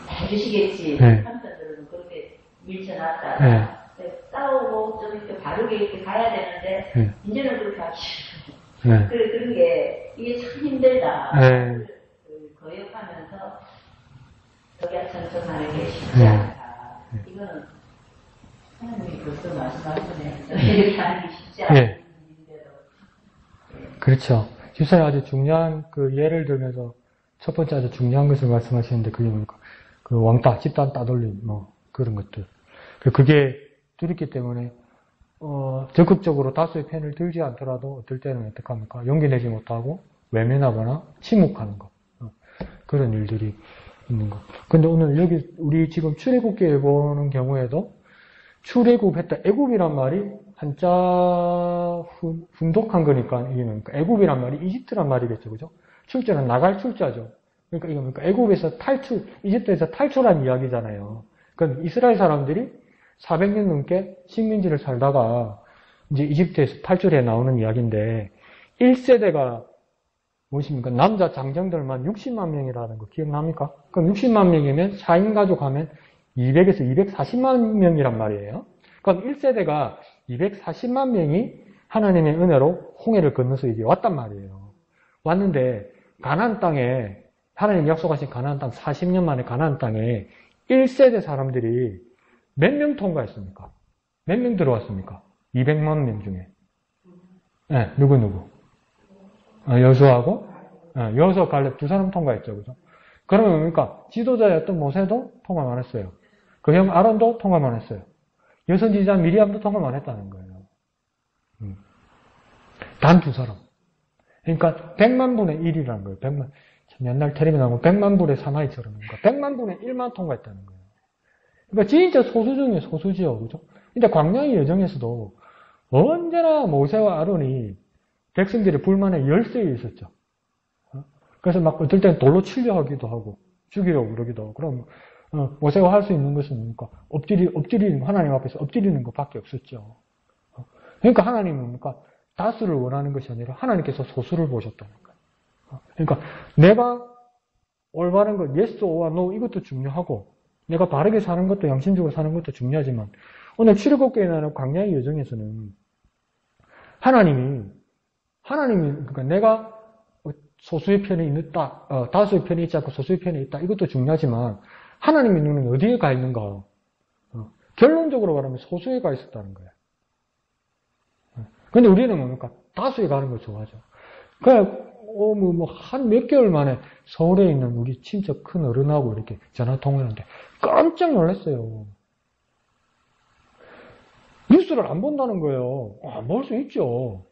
해주시겠지 한편으로는 그렇게 밀쳐놨다가 싸우고 좀 이렇게 바르게 이렇게 가야 되는데 이제는 그렇게 하기 싫어. 그런 게 이게 참 힘들다. 거역하면서 격약천천하는 게 쉽지 않다. 이거는 하나님이 벌써 말씀하셨네. 이렇게 하는 게 쉽지 않다. 그렇죠. 집사님 아주 중요한 그 예를 들면서 첫 번째 아주 중요한 것을 말씀하시는데 그게 뭡니까? 그 왕따, 집단 따돌림, 뭐 그런 것들. 그게 두렵기 때문에 적극적으로 다수의 편을 들지 않더라도 어떨 때는 어떡합니까? 용기 내지 못하고 외면하거나 침묵하는 것. 그런 일들이 있는 것. 근데 오늘 여기 우리 지금 출애굽기에 보는 경우에도 출애굽했다. 애굽이란 말이 한자 훈독한 거니까 이게 뭡니까? 애굽이란 말이 이집트란 말이겠죠, 그죠? 출자는 나갈 출자죠. 그러니까 이거 뭡니까? 애굽에서 탈출, 이집트에서 탈출한 이야기잖아요. 그러니까 이스라엘 사람들이 400년 넘게 식민지를 살다가 이제 이집트에서 탈출해 나오는 이야기인데 1세대가 무엇입니까? 남자 장정들만 60만 명이라는 거 기억납니까? 그럼 60만 명이면 4인 가족 하면 200에서 240만 명이란 말이에요. 그럼 1세대가 240만 명이 하나님의 은혜로 홍해를 건너서 이제 왔단 말이에요. 왔는데 가나안 땅에 하나님 약속하신 가나안 땅 40년 만에 가나안 땅에 1세대 사람들이 몇 명 통과했습니까? 몇 명 들어왔습니까? 200만 명 중에. 네, 누구? 여수하고 여수와 갈렙 두 사람 통과했죠. 그죠? 그러면 뭡니까? 지도자였던 모세도 통과만 했어요. 그 형 아론도 통과만 했어요. 여선지자 미리암도 통과만 했다는 거예요. 단 두 사람. 그러니까 100만 분의 1이라는 거예요. 100만. 참 옛날 텔레비 나오면 100만 분의 사나이처럼. 그러니까 100만 분의 1만 통과했다는 거예요. 그러니까 진짜 소수 중에 소수지요. 그죠? 근데 광야의 여정에서도 언제나 모세와 아론이 백성들의 불만에 열세에 있었죠. 그래서 막 어떨 때는 돌로 치려 하기도 하고 죽이려고 그러기도 하고. 그럼 모세가 할 수 있는 것은 뭡니까? 엎드리는 하나님 앞에서 엎드리는 것밖에 없었죠. 그러니까 하나님은 뭡니까? 다수를 원하는 것이 아니라 하나님께서 소수를 보셨다는 거예요. 그러니까 내가 올바른 것, yes or no 이것도 중요하고 내가 바르게 사는 것도 양심적으로 사는 것도 중요하지만 오늘 출애굽기에 나오는 광야의 여정에서는 하나님이 그러니까 내가 소수의 편에 있다, 다수의 편에 있지 않고 소수의 편에 있다 이것도 중요하지만 하나님의 눈은 어디에 가 있는가? 결론적으로 말하면 소수에 가 있었다는 거예요. 근데 우리는 뭡니까? 다수에 가는 걸 좋아하죠. 한 몇 개월 만에 서울에 있는 우리 친척 큰 어른하고 이렇게 전화통화하는데 깜짝 놀랐어요. 뉴스를 안 본다는 거예요. 안 볼 수 있죠.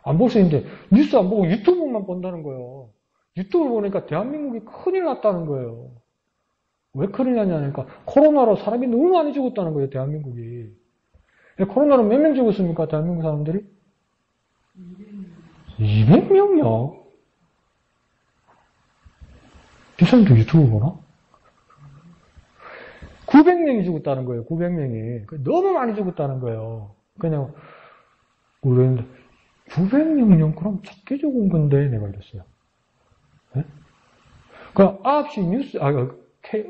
안 볼 수 있는데 뉴스 안 보고 유튜브만 본다는 거예요. 유튜브를 보니까 대한민국이 큰일 났다는 거예요. 왜 큰일 났냐니까 코로나로 사람이 너무 많이 죽었다는 거예요. 대한민국이. 코로나로 몇 명 죽었습니까? 대한민국 사람들이? 200명이요? 이 사람도 유튜브 보나? 900명이 죽었다는 거예요. 900명이. 너무 많이 죽었다는 거예요. 그냥 그랬는데 900명이면 그럼 작게 죽은 건데 내가 이랬어요. 네? 그 9시 뉴스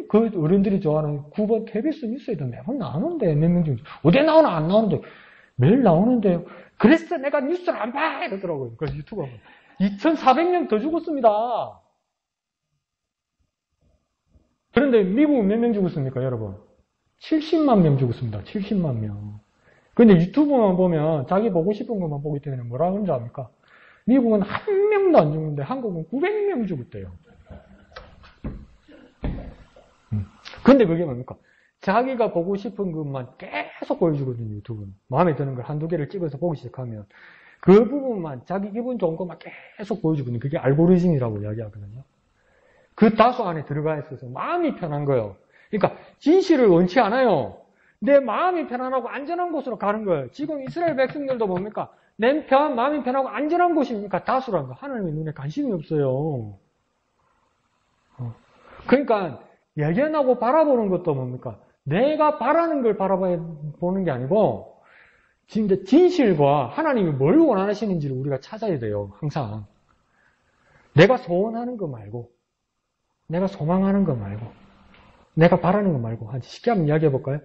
그 어른들이 좋아하는 9번 KBS 뉴스에도 매번 나오는데 몇 명 중에 어디 나오나 안 나오는데 매일 나오는데요. 그래서 내가 뉴스를 안 봐! 이러더라고요. 그래서 유튜브가 2,400명 더 죽었습니다. 그런데 미국은 몇 명 죽었습니까, 여러분? 70만 명 죽었습니다. 70만 명. 근데 유튜브만 보면 자기 보고 싶은 것만 보기 때문에 뭐라 그런지 압니까? 미국은 한 명도 안 죽는데 한국은 900명 죽었대요. 근데 그게 뭡니까? 자기가 보고 싶은 것만 계속 보여주거든요, 유튜브는. 마음에 드는 걸 한두 개를 찍어서 보기 시작하면 그 부분만 자기 기분 좋은 것만 계속 보여주거든요. 그게 알고리즘이라고 이야기하거든요. 그 다수 안에 들어가 있어서 마음이 편한 거예요. 그러니까 진실을 원치 않아요. 내 마음이 편안하고 안전한 곳으로 가는 거예요. 지금 이스라엘 백성들도 뭡니까? 마음이 편하고 안전한 곳입니까? 다수라는 거. 하나님의 눈에 관심이 없어요. 그러니까 예견하고 바라보는 것도 뭡니까? 내가 바라는 걸 바라보는 게 아니고 진짜 진실과 하나님이 뭘 원하시는지를 우리가 찾아야 돼요. 항상. 내가 소원하는 거 말고 내가 소망하는 거 말고 내가 바라는 거 말고 쉽게 한번 이야기해 볼까요?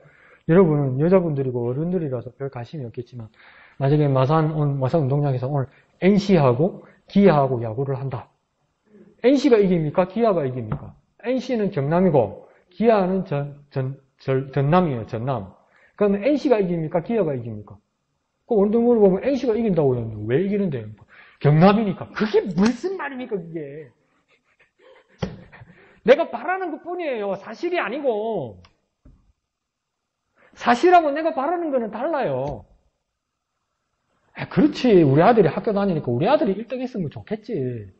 여러분은 여자분들이고 어른들이라서 별 관심이 없겠지만 나중에 마산 운동장에서 오늘 NC하고 기아하고 야구를 한다. NC가 이깁니까? 기아가 이깁니까? NC는 경남이고 기아는 전남이에요. 전남. 그러면 NC가 이깁니까? 기아가 이깁니까? 그 운동을 보면 NC가 이긴다고 했는데 왜 이기는데요? 경남이니까. 그게 무슨 말입니까? 그게. 내가 바라는 것뿐이에요. 사실이 아니고. 사실하고 내가 바라는 거는 달라요. 그렇지. 우리 아들이 학교 다니니까 우리 아들이 1등 했으면 좋겠지.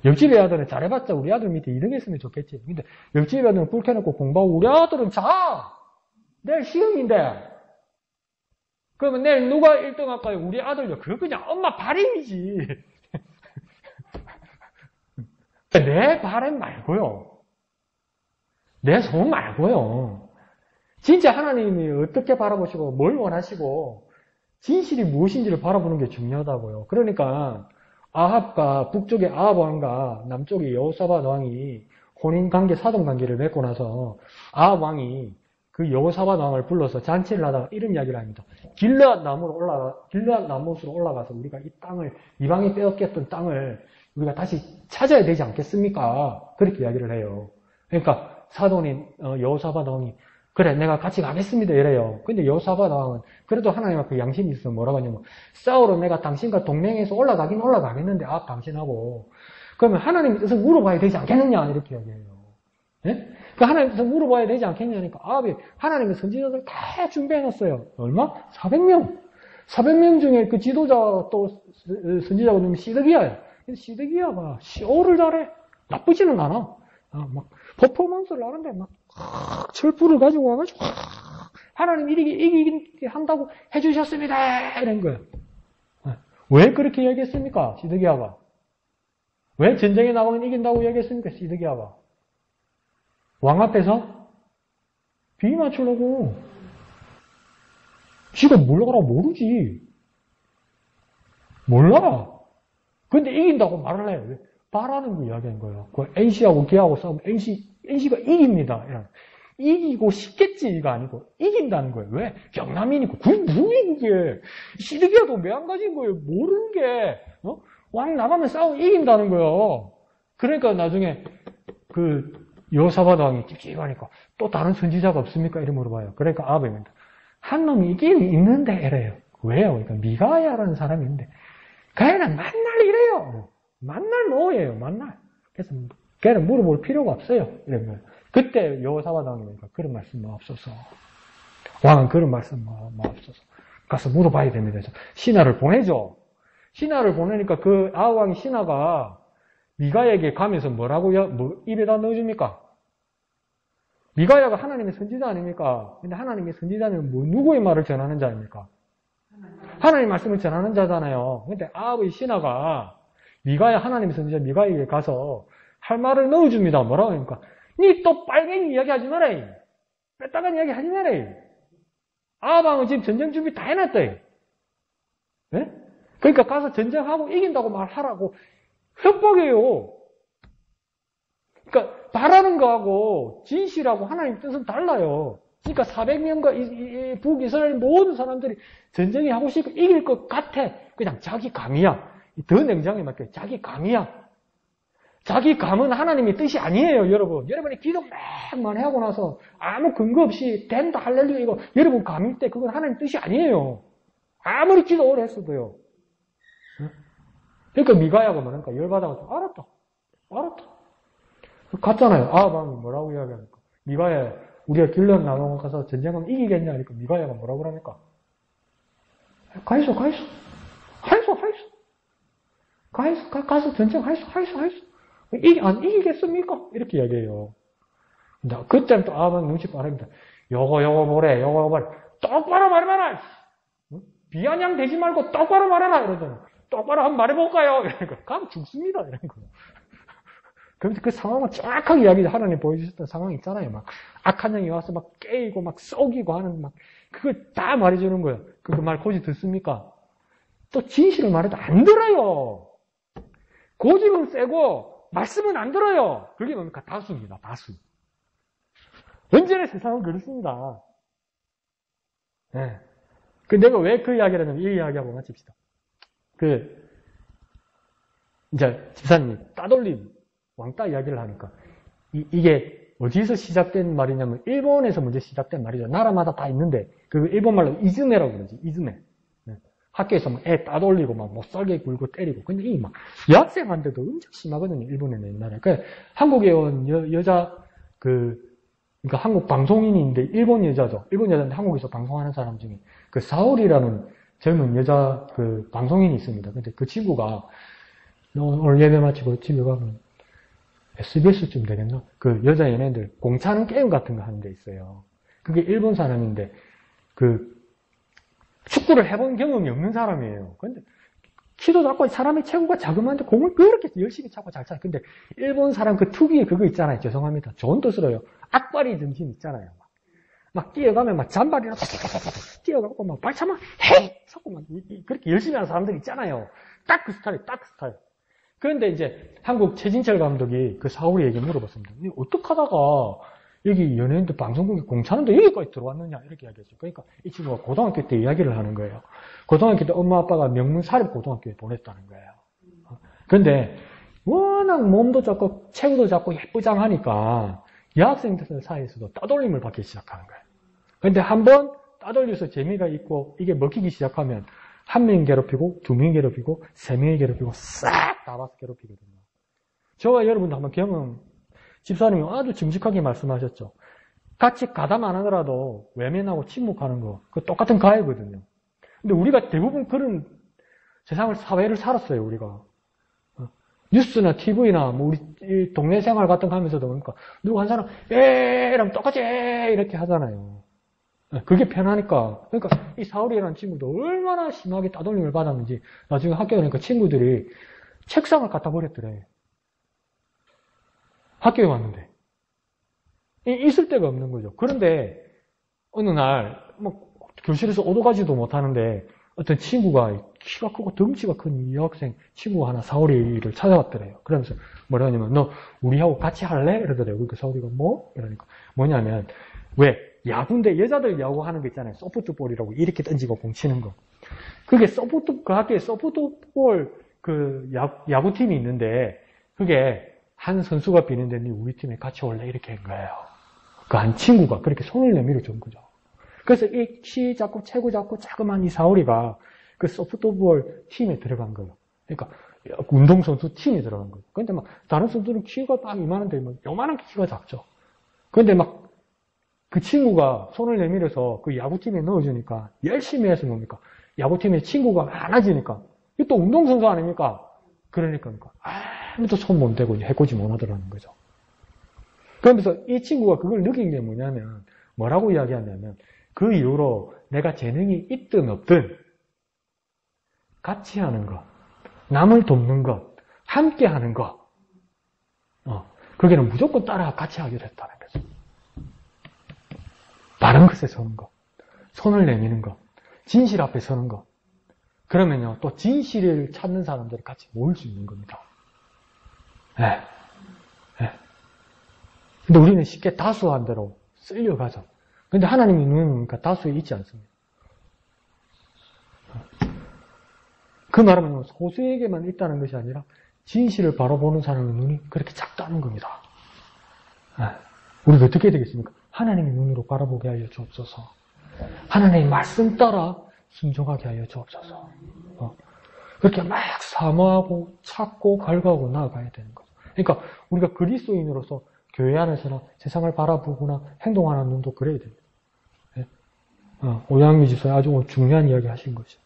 옆집에 아들은 잘해봤자 우리 아들 밑에 2등 했으면 좋겠지. 근데 옆집에 아들은 불 켜놓고 공부하고 우리 아들은 자! 내일 시험인데. 그러면 내일 누가 1등 할까요? 우리 아들요. 그거 그냥 엄마 발임이지. 내 바람 말고요. 내 소원 말고요. 진짜 하나님이 어떻게 바라보시고 뭘 원하시고 진실이 무엇인지를 바라보는 게 중요하다고요. 그러니까 아합과 북쪽의 아합 왕과 남쪽의 여호사밧 왕이 혼인관계, 사돈관계를 맺고 나서 아합 왕이 그 여호사밧 왕을 불러서 잔치를 하다가 이런 이야기를 합니다. 길르앗 나무로 올라가서 우리가 이 땅을, 이방이 빼앗겼던 땅을 우리가 다시 찾아야 되지 않겠습니까? 그렇게 이야기를 해요. 그러니까 사돈인 여호사밧 왕이 그래 내가 같이 가겠습니다 이래요. 근데 여호사밧 왕은 그래도 하나님 앞에 양심이 있어서 뭐라고 하냐면 싸우러 내가 당신과 동맹해서 올라가긴 올라가겠는데 당신하고 그러면 하나님 뜻을 물어봐야 되지 않겠느냐 이렇게 이야기해요. 예? 그 하나님 뜻을 물어봐야 되지 않겠냐니까 아합이 하나님의 선지자들 다 준비해놨어요. 얼마? 400명. 400명 중에 그 지도자 또 선지자가 누구면 시드기야예요. 근데 시드기야가 시오를 잘해. 나쁘지는 않아. 막 퍼포먼스를 하는데 막 철불을 가지고 와가지고 하나님 이기게 한다고 해주셨습니다 이런 거예요. 왜 그렇게 얘기했습니까? 시드기야가. 왜 전쟁에 나가면 이긴다고 얘기했습니까? 시드기야가. 왕 앞에서 비위 맞추려고. 지가 몰라라 모르지. 몰라. 근데 이긴다고 말을 해요. 왜? 바라는 거 이야기하는 거예요. 그 NC하고 걔하고 싸우면 NC가 이깁니다. 이기고 싶겠지 이거 아니고 이긴다는 거예요. 왜? 경남이니까. 그게 뭐야 그게. 시드기야도 매한가지인 거예요. 모르는 게. 왕 나가면 싸우면 이긴다는 거예요. 그러니까 나중에 그 여호사밧 왕이 찝찝하니까 또 다른 선지자가 없습니까? 이렇게 물어봐요. 그러니까 아합입니다. 한 놈이 있긴 있는데 이래요. 왜요? 그러니까 미가야라는 사람이 있는데 걔는 만날 이래요. 만날 노예예요. 만날. 그래서 걔는 물어볼 필요가 없어요. 이런 거예요. 그때 여호사밧 왕이 그런 말씀 없어서 왕은 그런 말씀 없어서 가서 물어봐야 됩니다. 그래서 신하를 보내죠. 신하를 보내니까 그 아합 왕이 신하가 미가야에게 가면서 뭐라고요? 입에다 넣어줍니까? 미가야가 하나님의 선지자 아닙니까? 근데 하나님의 선지자는 누구의 말을 전하는 자입니까? 하나님의 말씀을 전하는 자잖아요. 근데 아합의 신하가 미가야 하나님의 선지자 미가야에게 가서 할 말을 넣어줍니다. 뭐라고 합니까? 니 또 빨갱이 이야기하지 마라. 뺐다간 이야기 하지 마라. 아합 왕은 지금 전쟁 준비 다 해놨다. 네? 그러니까 가서 전쟁하고 이긴다고 말하라고 협박이에요. 그러니까 바라는 거하고 진실하고 하나님 뜻은 달라요. 그러니까 400명과 북이스라엘 모든 사람들이 전쟁이 하고 싶고 이길 것 같아. 그냥 자기 감이야. 더 냉정하게 말해 자기 감이야. 자기 감은 하나님의 뜻이 아니에요, 여러분. 여러분이 기도 많이 하고 나서 아무 근거 없이 된다 할렐루야 이거 여러분 감일 때 그건 하나님 뜻이 아니에요. 아무리 기도 오래 했어도요. 그러니까 미가야가 뭐랄까 열받아가지고 알았다. 갔잖아요. 아합 왕이 뭐라고 이야기합니까? 미가야 우리가 길르앗 나눠 가서 전쟁하면 이기겠냐? 그러니까 미가야가 뭐라고 그럽니까? 가있어. 가서 전쟁하이소. 안 이기겠습니까? 이렇게 이야기해요. 근데 그때는 또 아합 왕 눈치 빠릅니다. 요거 뭐래. 똑바로 말해봐라. 비아냥 되지 말고 똑바로 말해라. 이러잖아요. 똑바로 한번 말해볼까요? 이러니까 가면 죽습니다. 이런 거. 그러면서 그 상황을 정확하게 하나님 보여주셨던 상황이 있잖아요. 막 악한 영이 와서 막 깨이고 막 썩이고 하는 막 그걸 다 말해주는 거예요. 그 말 고지 듣습니까? 또 진실을 말해도 안 들어요. 고집은 세고 말씀은 안 들어요. 그게 뭡니까? 다수입니다. 다수. 언제나 세상은 그렇습니다. 네. 내가 왜 그 이야기를 하냐면 이 이야기하고 마칩시다. 이제 집사님이 따돌림, 왕따 이야기를 하니까 이게 어디서 시작된 말이냐면 일본에서 먼저 시작된 말이죠. 나라마다 다 있는데 그 일본말로 이즈메라고 그러지. 이즈메. 네. 학교에서 막 애 따돌리고 막 못살게 굴고 때리고. 근데 이 막 여학생한테도 엄청 심하거든요. 일본에는 옛날에. 한국에 온 여자 그러니까 한국 방송인인데 일본 여자죠. 일본 여자인데 한국에서 방송하는 사람 중에 그 사오리라는 젊은 여자 그 방송인이 있습니다. 근데 그 친구가 오늘 예배 마치고 집에 가면 SBS쯤 되겠나? 그 여자 연예인들 공차는 게임 같은 거 하는 데 있어요. 그게 일본 사람인데 그 축구를 해본 경험이 없는 사람이에요. 근데 키도 작고 사람의 체구가 자그마한데 공을 그렇게 열심히 차고 잘 차요. 근데 일본 사람 그 특유의 그거 있잖아요. 죄송합니다. 좋은 뜻으로요. 악바리 정신 있잖아요. 막 뛰어가면 막 잔발이랑 뛰어가고 막 발차면 헤이! 자꾸 막 그렇게 열심히 하는 사람들 있잖아요. 딱 그 스타일, 딱 그 스타일. 그런데 이제 한국 최진철 감독이 그 사오리에게 물어봤습니다. 어떻게 하다가 여기 연예인들 방송국에 공차는데 여기까지 들어왔느냐 이렇게 이야기했죠. 그러니까 이 친구가 고등학교 때 이야기를 하는 거예요. 고등학교 때 엄마 아빠가 명문 사립 고등학교에 보냈다는 거예요. 그런데 워낙 몸도 작고 체구도 작고 예쁘장하니까 여학생들 사이에서도 따돌림을 받기 시작하는 거예요. 그런데 한번 따돌려서 재미가 있고 이게 먹히기 시작하면 한 명 괴롭히고, 두 명 괴롭히고, 세 명이 괴롭히고, 싹 다 봐서 괴롭히거든요. 저와 여러분도 한번 경험, 집사님이 아주 정직하게 말씀하셨죠. 같이 가담 안 하더라도 외면하고 침묵하는 거, 그 똑같은 가해거든요. 근데 우리가 대부분 그런 세상을, 사회를 살았어요, 우리가. 뉴스나 TV나 뭐 우리 동네 생활 같은 거 하면서도 그러니까 누구 한 사람, 이러면 똑같이 이렇게 하잖아요. 그게 편하니까. 그러니까 이 사울이라는 친구도 얼마나 심하게 따돌림을 받았는지 나중에 학교에 가니까 친구들이 책상을 갖다 버렸더래. 학교에 왔는데. 있을 데가 없는 거죠. 그런데 어느 날 뭐 교실에서 오도가지도 못하는데 어떤 친구가 키가 크고 덩치가 큰 이 여학생 친구가 하나 사울이를 찾아왔더래요. 그러면서 뭐라 하냐면 너 우리하고 같이 할래? 이러더래요. 그러니까 사울이가 뭐? 이러니까 뭐냐면 왜? 야구인데 여자들 야구 하는 거 있잖아요. 소프트볼이라고 이렇게 던지고 공 치는 거. 그게 그 학교에 소프트볼 그 야구팀이 있는데 그게 한 선수가 비는데 니 우리 팀에 같이 올래? 이렇게 한 거예요. 그 한 친구가 그렇게 손을 내밀어 준 거죠. 그래서 이 키 작고 체구 작고 자그마한 이 사울이가 그 소프트볼 팀에 들어간 거예요. 그러니까 운동선수 팀에 들어간 거예요. 그런데 막 다른 선수들은 키가 딱 이만한데 뭐 요만한 키가 작죠. 그런데 막 그 친구가 손을 내밀어서 그 야구팀에 넣어주니까 열심히 해서 뭡니까? 야구팀에 친구가 많아지니까 이게 또 운동선수 아닙니까? 그러니까 아무도 손 못 대고 해코지 못 하더라는 거죠. 그러면서 이 친구가 그걸 느낀 게 뭐냐면 뭐라고 이야기하냐면 그 이후로 내가 재능이 있든 없든 같이 하는 것, 남을 돕는 것, 함께 하는 것 그게는 무조건 따라 같이 하기로 했다는 거죠. 바른 것에 서는 것, 손을 내미는 것, 진실 앞에 서는 것. 그러면요, 또 진실을 찾는 사람들이 같이 모일 수 있는 겁니다. 네. 근데 우리는 쉽게 다수한 대로 쓸려가죠. 근데 하나님의 눈은 다수에 있지 않습니다. 그 말은 소수에게만 있다는 것이 아니라 진실을 바라보는 사람의 눈이 그렇게 작다는 겁니다. 우리가 어떻게 해야 되겠습니까? 하나님의 눈으로 바라보게 하여 주옵소서. 하나님의 말씀 따라 순종하게 하여 주옵소서. 그렇게 막 사모하고 찾고 갈구하고 나아가야 되는 거죠. 그러니까 우리가 그리스도인으로서 교회 안에서나 세상을 바라보거나 행동하는 눈도 그래야 됩니다. 오양미 집사님 아주 중요한 이야기 하신 거죠.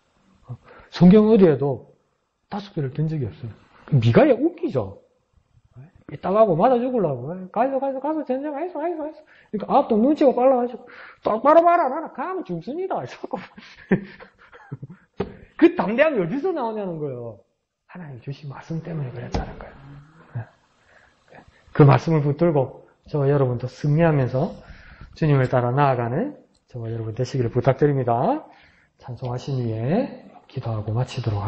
성경 어디에도 5개를 든 적이 없어요. 미가야 웃기죠. 이따가고 맞아 죽으려고. 가서 전쟁해서. 그러니까 아또 눈치가 빨라가지고 똑바로 봐라. 나는 가면 죽습니다. 그 담대함이 어디서 나오냐는 거예요. 하나님 주신 말씀 때문에 그랬다는 거예요. 그 말씀을 붙들고 저와 여러분도 승리하면서 주님을 따라 나아가는 저와 여러분 되시기를 부탁드립니다. 찬송하신 후에 기도하고 마치도록 하겠습니다.